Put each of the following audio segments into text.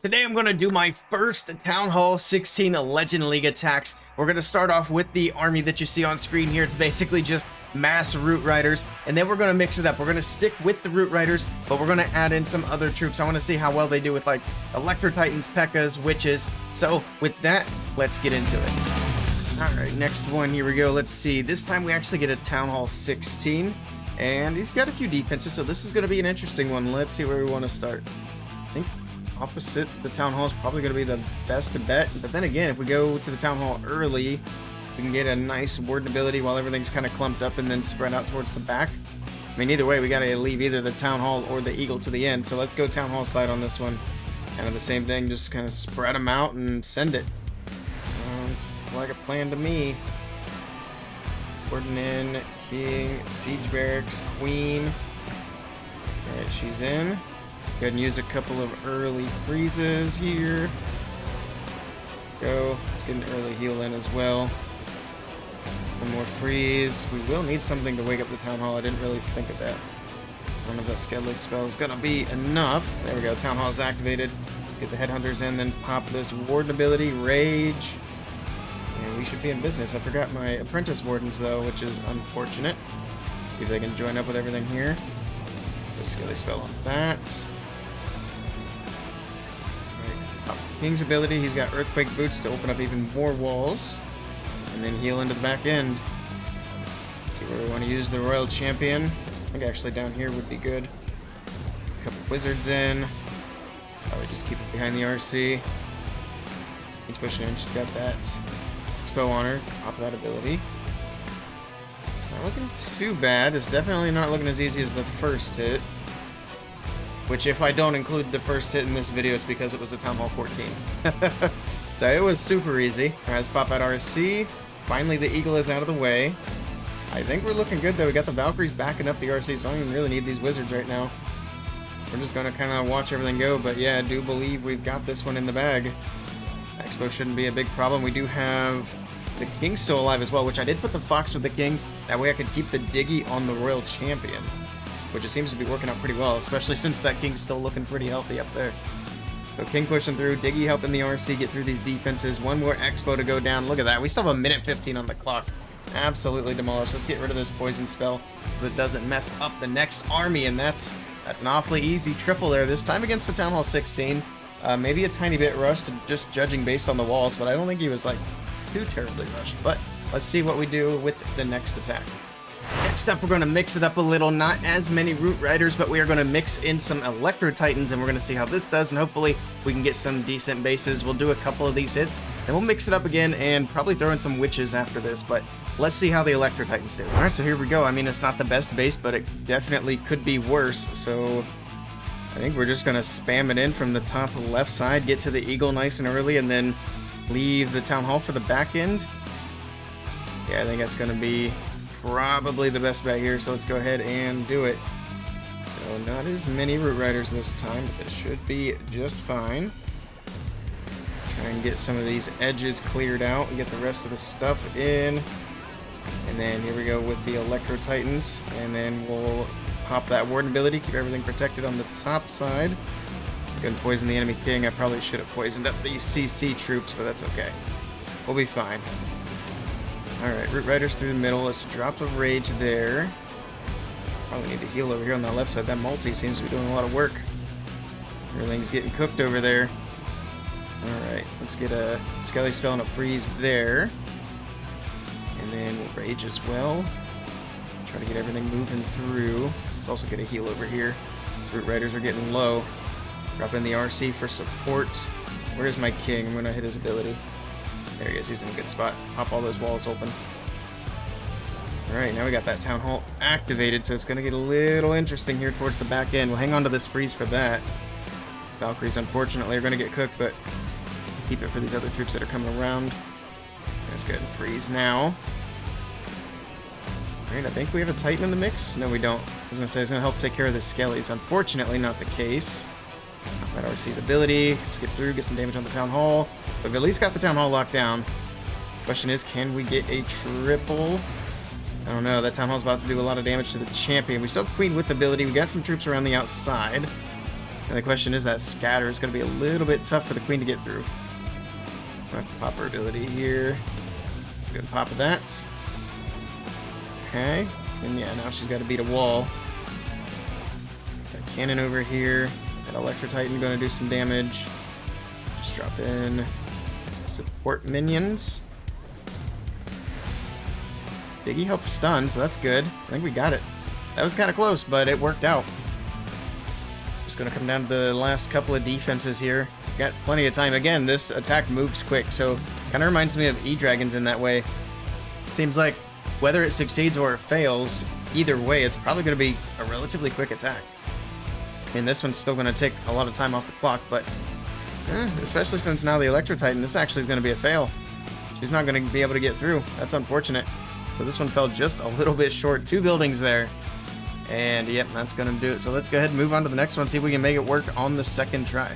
Today I'm going to do my first Town Hall 16 Legend League attacks. We're going to start off with the army that you see on screen here. It's basically just mass Root Riders, and then we're going to mix it up. We're going to stick with the Root Riders, but we're going to add in some other troops. I want to see how well they do with like Electro Titans, Pekkas, Witches. So with that, let's get into it. Alright, next one, here we go. Let's see. This time we actually get a Town Hall 16, and he's got a few defenses, so this is going to be an interesting one. Let's see where we want to start. I think opposite the Town Hall is probably going to be the best to bet, but then again, if we go to the Town Hall early, we can get a nice warden ability while everything's kind of clumped up and then spread out towards the back. I mean, either way, we got to leave either the Town Hall or the Eagle to the end, so let's go Town Hall side on this one. Kind of the same thing, just kind of spread them out and send it. Sounds like a plan to me. Warden in, King, Siege Barracks, Queen. Alright, she's in. Go ahead and use a couple of early freezes here. Go. Let's get an early heal in as well. One more freeze. We will need something to wake up the Town Hall. I didn't really think of that. I don't know if that Skelly spell is going to be enough. There we go. Town Hall is activated. Let's get the Headhunters in, then pop this Warden ability. Rage. And we should be in business. I forgot my Apprentice Wardens, though, which is unfortunate. See if they can join up with everything here. Put a Skelly spell on that. King's ability, he's got Earthquake Boots to open up even more walls. And then heal into the back end. See where we want to use the Royal Champion. I think actually down here would be good. A couple Wizards in. Probably just keep it behind the RC. He's pushing in, she's got that Expo on her. Pop that ability. It's not looking too bad. It's definitely not looking as easy as the first hit. Which, if I don't include the first hit in this video, it's because it was a Town Hall 14. So it was super easy. Alright, let's pop that RC. Finally, the Eagle is out of the way. I think we're looking good, though. We got the Valkyries backing up the RC, so I don't even really need these Wizards right now. We're just going to kind of watch everything go, but yeah, I do believe we've got this one in the bag. Expo shouldn't be a big problem. We do have the King still alive as well, which I did put the Fox with the King. That way I could keep the Diggy on the Royal Champion, which it seems to be working out pretty well, especially since that King's still looking pretty healthy up there. So King pushing through, Diggy helping the RC get through these defenses. One more Expo to go down. Look at that. We still have a minute 15 on the clock. Absolutely demolished. Let's get rid of this poison spell so that it doesn't mess up the next army, and that's an awfully easy triple there. This time against the Town Hall 16. Maybe a tiny bit rushed, just judging based on the walls, but I don't think he was like too terribly rushed. But let's see what we do with the next attack. Next up, we're going to mix it up a little. Not as many Root Riders, but we are going to mix in some Electro Titans, and we're going to see how this does, and hopefully we can get some decent bases. We'll do a couple of these hits, and we'll mix it up again, and probably throw in some Witches after this, but let's see how the Electro Titans do. Alright, so here we go. I mean, it's not the best base, but it definitely could be worse, so I think we're just going to spam it in from the top left side, get to the Eagle nice and early, and then leave the Town Hall for the back end. Yeah, I think that's going to be probably the best bet here, so let's go ahead and do it. So not as many Root Riders this time, but this should be just fine. Try and get some of these edges cleared out and get the rest of the stuff in. And then here we go with the Electro Titans, and then we'll pop that Warden ability, keep everything protected on the top side. Gonna poison the enemy King. I probably should have poisoned up these CC troops, but that's okay. We'll be fine. Alright, Root Riders through the middle. Let's drop the Rage there. Probably need to heal over here on that left side. That multi seems to be doing a lot of work. Everything's getting cooked over there. Alright, let's get a Skelly spell and a freeze there. And then we'll Rage as well. Try to get everything moving through. Let's also get a heal over here. These Root Riders are getting low. Drop in the RC for support. Where's my King? I'm going to hit his ability. There he is, he's in a good spot. Pop all those walls open. Alright, now we got that Town Hall activated, so it's going to get a little interesting here towards the back end. We'll hang on to this freeze for that. These Valkyries, unfortunately, are going to get cooked, but keep it for these other troops that are coming around. Let's go ahead and freeze now. Alright, I think we have a Titan in the mix. No, we don't. I was going to say it's going to help take care of the Skellies. Unfortunately, not the case. That RC's ability, skip through, get some damage on the Town Hall. But we've at least got the Town Hall locked down. Question is, can we get a triple? I don't know, that Town Hall's about to do a lot of damage to the champion. We still have Queen with ability. We got some troops around the outside. And the question is that scatter is going to be a little bit tough for the queen to get through. I'll have to pop her ability here. Let's go and pop that. Okay. And yeah, now she's got to beat a wall. Got a cannon over here. That Electro Titan going to do some damage. Just drop in support minions. Diggy helps stun, so that's good. I think we got it. That was kind of close, but it worked out. Just going to come down to the last couple of defenses here. Got plenty of time. Again, this attack moves quick, so kind of reminds me of E-Dragons in that way. Seems like whether it succeeds or it fails, either way, it's probably going to be a relatively quick attack. And this one's still going to take a lot of time off the clock, but especially since now the Electro Titan, this actually is going to be a fail. She's not going to be able to get through. That's unfortunate. So this one fell just a little bit short. 2 buildings there. And yep, that's going to do it. So let's go ahead and move on to the next one, see if we can make it work on the second try.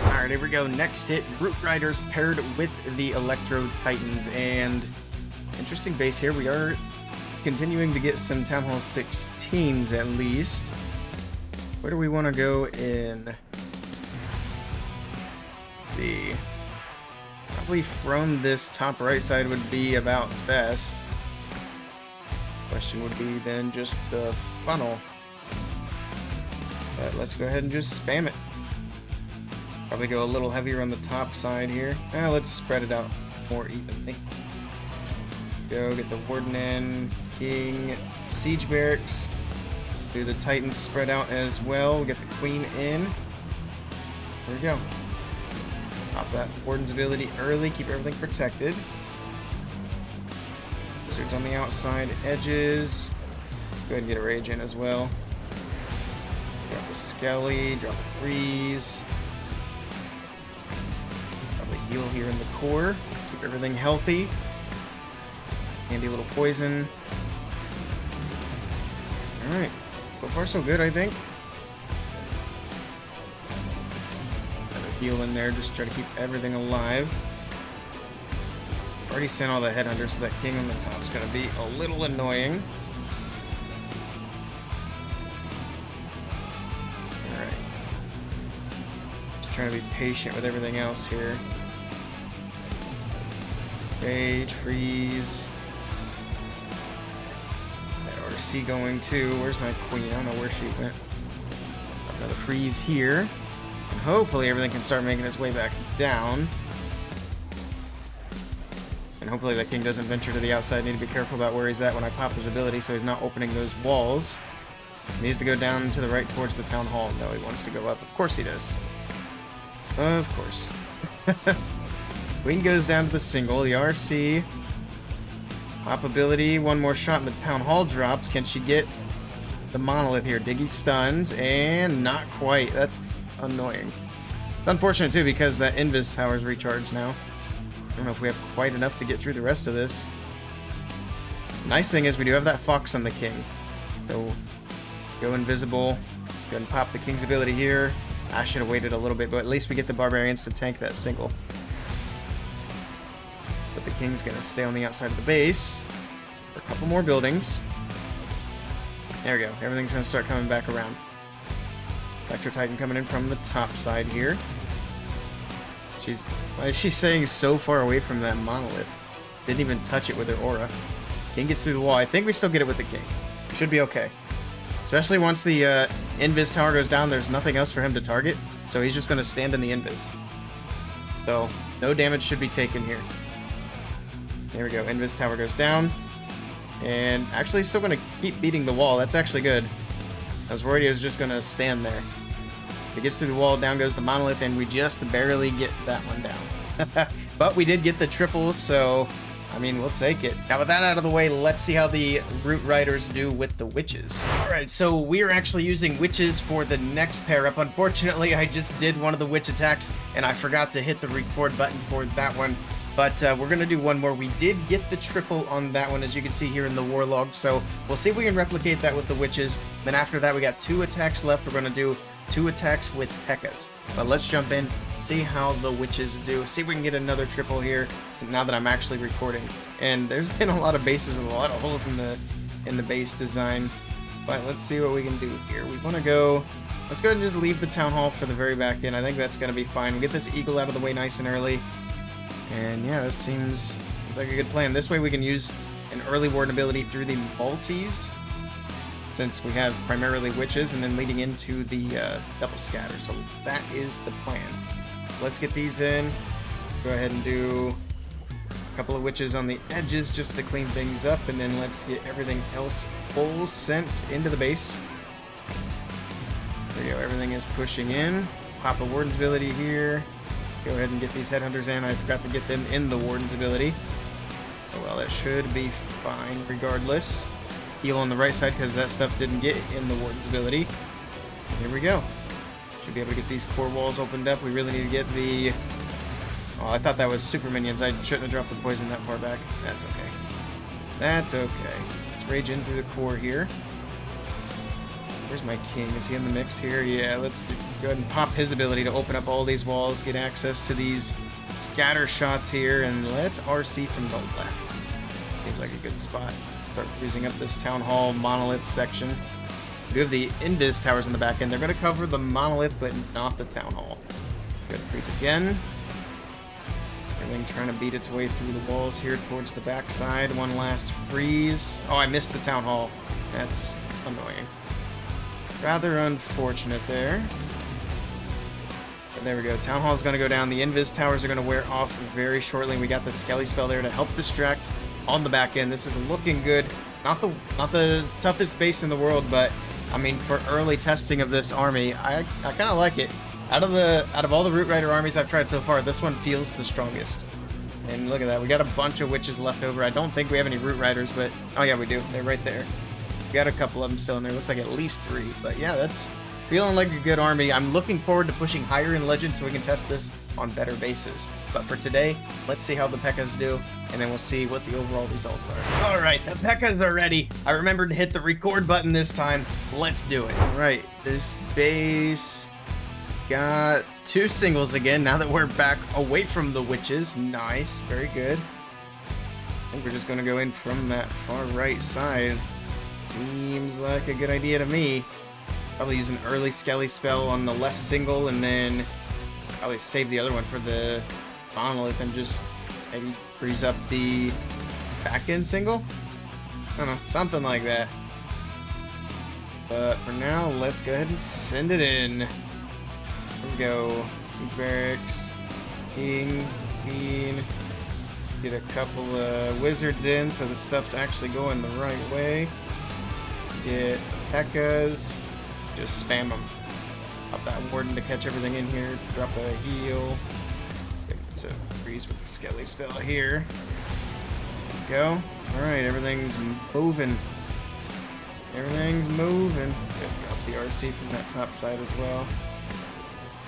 Alright, here we go. Next hit, Root Riders paired with the Electro Titans. And interesting base here. We are continuing to get some Town Hall 16s at least. Where do we want to go in? Let's see. Probably from this top right side would be about best. Question would be then just the funnel. But let's go ahead and just spam it. Probably go a little heavier on the top side here. Let's spread it out more evenly. Go get the Warden in, King, Siege Barracks. Do the Titans spread out as well. We'll get the Queen in. There we go. Pop that Warden's ability early, keep everything protected. Wizards on the outside edges. Go ahead and get a Rage in as well. Drop the Skelly, drop the Freeze. Probably heal here in the core. Keep everything healthy. Handy little poison. Alright. So far so good, I think. Another heal in there, just try to keep everything alive. Already sent all the headhunters, so that king on the top is going to be a little annoying. Alright. Just trying to be patient with everything else here. Rage, freeze. That RC going too. Where's my queen? I don't know where she went. Another freeze here. And hopefully everything can start making its way back down. And hopefully that king doesn't venture to the outside. I need to be careful about where he's at when I pop his ability so he's not opening those walls. He needs to go down to the right towards the town hall. No, he wants to go up. Of course he does. Of course. Queen goes down to the single. The RC. Pop ability. One more shot and the town hall drops. Can she get the monolith here? Diggy stuns. And not quite. That's annoying. It's unfortunate too because that Invis tower is recharged now. I don't know if we have quite enough to get through the rest of this. Nice thing is we do have that fox on the king. So, go invisible. Go ahead and pop the king's ability here. I should have waited a little bit, but at least we get the barbarians to tank that single. But the king's going to stay on the outside of the base for a couple more buildings. There we go. Everything's going to start coming back around. Electro Titan coming in from the top side here. Why is she staying so far away from that monolith? Didn't even touch it with her aura. King gets through the wall. I think we still get it with the king. Should be okay. Especially once the Invis tower goes down, there's nothing else for him to target. So he's just going to stand in the Invis. So no damage should be taken here. There we go. Invis tower goes down. And actually still going to keep beating the wall. That's actually good. I was worried he was just going to stand there. It gets through the wall, down goes the monolith, and we just barely get that one down. But we did get the triple, so, I mean, we'll take it. Now, with that out of the way, let's see how the Root Riders do with the witches. Alright, so we are actually using witches for the next pair up. Unfortunately, I just did one of the witch attacks, and I forgot to hit the record button for that one. But we're going to do one more. We did get the triple on that one, as you can see here in the war log, so we'll see if we can replicate that with the witches. Then after that, we got 2 attacks left. We're going to do 2 attacks with Pekkas. But let's jump in, see how the witches do. See if we can get another triple here, so now that I'm actually recording. And there's been a lot of bases and a lot of holes in the base design. But let's see what we can do here. We want to go let's go ahead and just leave the town hall for the very back end. I think that's going to be fine. We'll get this eagle out of the way nice and early. And yeah, this seems like a good plan. This way we can use an early warden ability through the Maltese, since we have primarily witches, and then leading into the double scatter. So that is the plan. Let's get these in. Go ahead and do a couple of witches on the edges just to clean things up, and then let's get everything else full sent into the base. There you go, everything is pushing in. Pop a warden's ability here. Go ahead and get these headhunters in. I forgot to get them in the warden's ability. Oh well, that should be fine regardless. Heal on the right side because that stuff didn't get in the warden's ability. And here we go. Should be able to get these core walls opened up. We really need to get the... Oh, I thought that was super minions. I shouldn't have dropped the poison that far back. That's okay. That's okay. Let's rage in through the core here. Where's my king? Is he in the mix here? Yeah, let's go ahead and pop his ability to open up all these walls, get access to these scatter shots here, and let's RC from the left. Seems like a good spot. Start freezing up this town hall monolith section. We have the invis towers in the back end. They're going to cover the monolith, but not the town hall. Good, freeze again. Everything trying to beat its way through the walls here towards the back side. One last freeze. Oh, I missed the town hall. That's annoying. Rather unfortunate there. But there we go. Town hall is going to go down. The invis towers are going to wear off very shortly. We got the Skelly spell there to help distract on the back end. This is looking good. Not the toughest base in the world, but I mean, for early testing of this army, I kind of like it. Out of all the Root Rider armies I've tried so far, this one feels the strongest. And look at that, we got a bunch of witches left over. I don't think we have any Root Riders, but oh yeah, we do. They're right there. We got a couple of them still in there. Looks like at least 3. But yeah, that's feeling like a good army. I'm looking forward to pushing higher in Legends so we can test this on better bases. But for today, let's see how the Pekkas do, and then we'll see what the overall results are. All right, the Pekkas are ready. I remembered to hit the record button this time. Let's do it. All right, this base got 2 singles again now that we're back away from the witches. Nice, very good. I think we're just going to go in from that far right side. Seems like a good idea to me. Probably use an early Skelly spell on the left single, and then probably save the other one for the monolith and just maybe freeze up the back end single. I don't know, something like that. But for now, let's go ahead and send it in. Here we go. Siege barracks, king, queen. Let's get a couple of wizards in so the stuff's actually going the right way. Get the Pekkas. Just spam them. Pop that warden to catch everything in here. Drop a heal. So freeze with the Skelly spell here. There we go. Alright, everything's moving. Everything's moving. Good, drop the RC from that top side as well.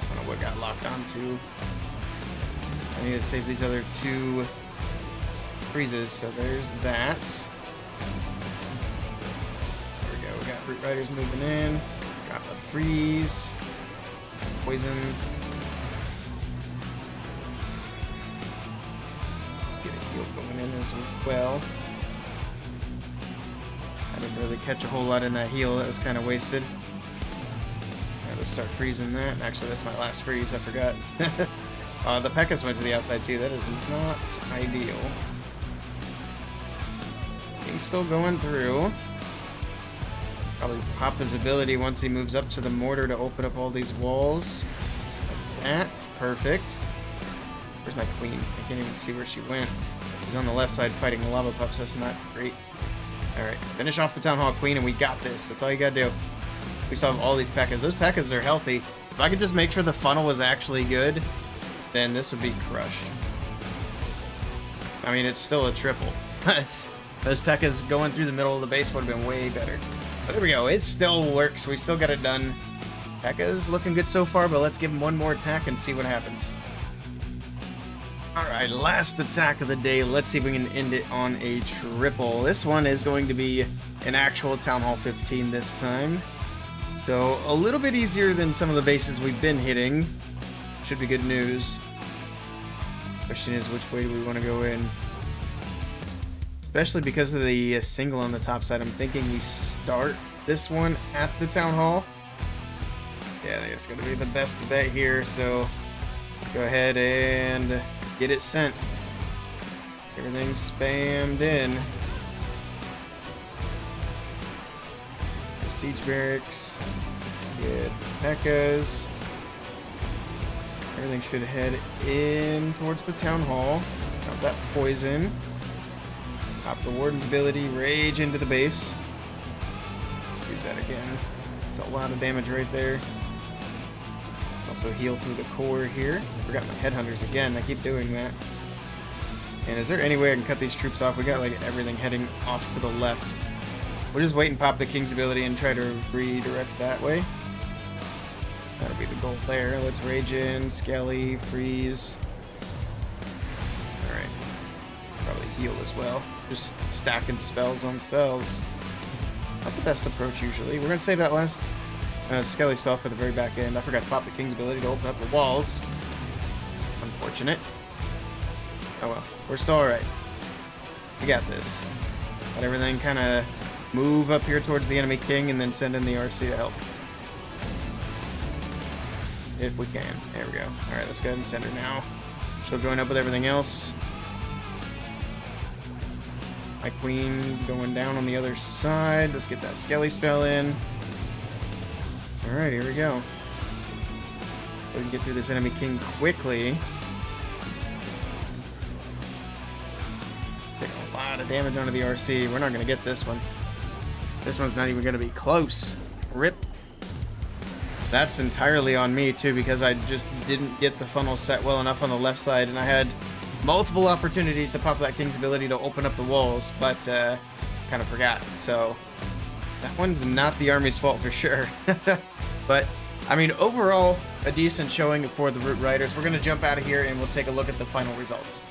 I don't know what got locked onto. I need to save these other 2 freezes, so there's that. There we go, we got Root Riders moving in. Got the freeze. Poison. Let's get a heal going in as well. I didn't really catch a whole lot in that heal. That was kind of wasted. Let's start freezing that. Actually, that's my last freeze. I forgot. The Pekkas went to the outside too. That is not ideal. He's still going through. Probably pop his ability once he moves up to the mortar to open up all these walls. That's perfect. Where's my queen? I can't even see where she went. She's on the left side fighting the lava pups. That's not great. Alright, finish off the Town Hall Queen and we got this. That's all you gotta do. We still have all these Pekkas. Those Pekkas are healthy. If I could just make sure the funnel was actually good, then this would be crushed. I mean, it's still a triple. Those Pekkas going through the middle of the base would have been way better. But there we go. It still works. We still got it done. Pekka's looking good so far, but let's give him one more attack and see what happens. Alright, last attack of the day. Let's see if we can end it on a triple. This one is going to be an actual Town Hall 15 this time. So, a little bit easier than some of the bases we've been hitting. Should be good news. Question is, which way do we want to go in? Especially because of the single on the top side, I'm thinking we start this one at the Town Hall. Yeah, I think it's going to be the best bet here, so go ahead and get it sent. Everything spammed in. The siege barracks. Get Pekkas. Everything should head in towards the town hall. Got that poison. Pop the warden's ability. Rage into the base. Use that again. It's a lot of damage right there. Also heal through the core here. Forgot my headhunters again. I keep doing that. And is there any way I can cut these troops off? We got like everything heading off to the left. We'll just wait and pop the king's ability and try to redirect that way. That'll be the goal there. Let's rage in, Skelly, freeze. Alright. Probably heal as well. Just stacking spells on spells. Not the best approach usually. We're going to save that last Skelly spell for the very back end. I forgot to pop the king's ability to open up the walls. Unfortunate. Oh well. We're still alright. We got this. Let everything kind of move up here towards the enemy king and then send in the RC to help. If we can. There we go. Alright, let's go ahead and send her now. She'll join up with everything else. My queen going down on the other side. Let's get that Skelly spell in. Alright, here we go. We can get through this enemy king quickly. It's taking a lot of damage onto the RC. We're not going to get this one. This one's not even going to be close. Rip. That's entirely on me, too, because I just didn't get the funnel set well enough on the left side, and I had multiple opportunities to pop that king's ability to open up the walls, but kind of forgot. So that one's not the army's fault for sure. But, I mean, overall, a decent showing for the Root Riders. We're going to jump out of here, and we'll take a look at the final results.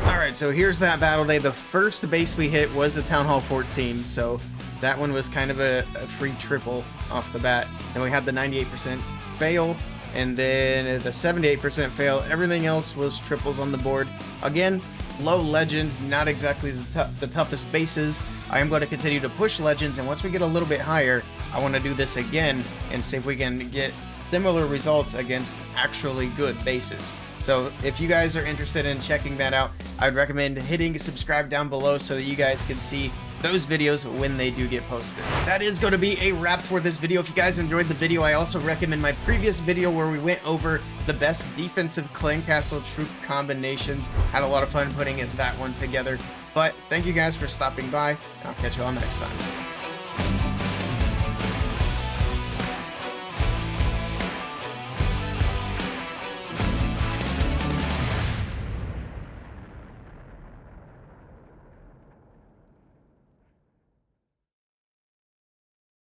Alright, so here's that battle day. The first base we hit was a Town Hall 14, so that one was kind of a free triple off the bat. Then we had the 98% fail, and then the 78% fail. Everything else was triples on the board. Again, low legends, not exactly the toughest bases. I am going to continue to push legends, and once we get a little bit higher, I want to do this again and see if we can get similar results against actually good bases. So if you guys are interested in checking that out, I'd recommend hitting subscribe down below so that you guys can see those videos when they do get posted. That is going to be a wrap for this video. If you guys enjoyed the video, I also recommend my previous video where we went over the best defensive clan castle troop combinations. Had a lot of fun putting that one together. But thank you guys for stopping by, and I'll catch you all next time.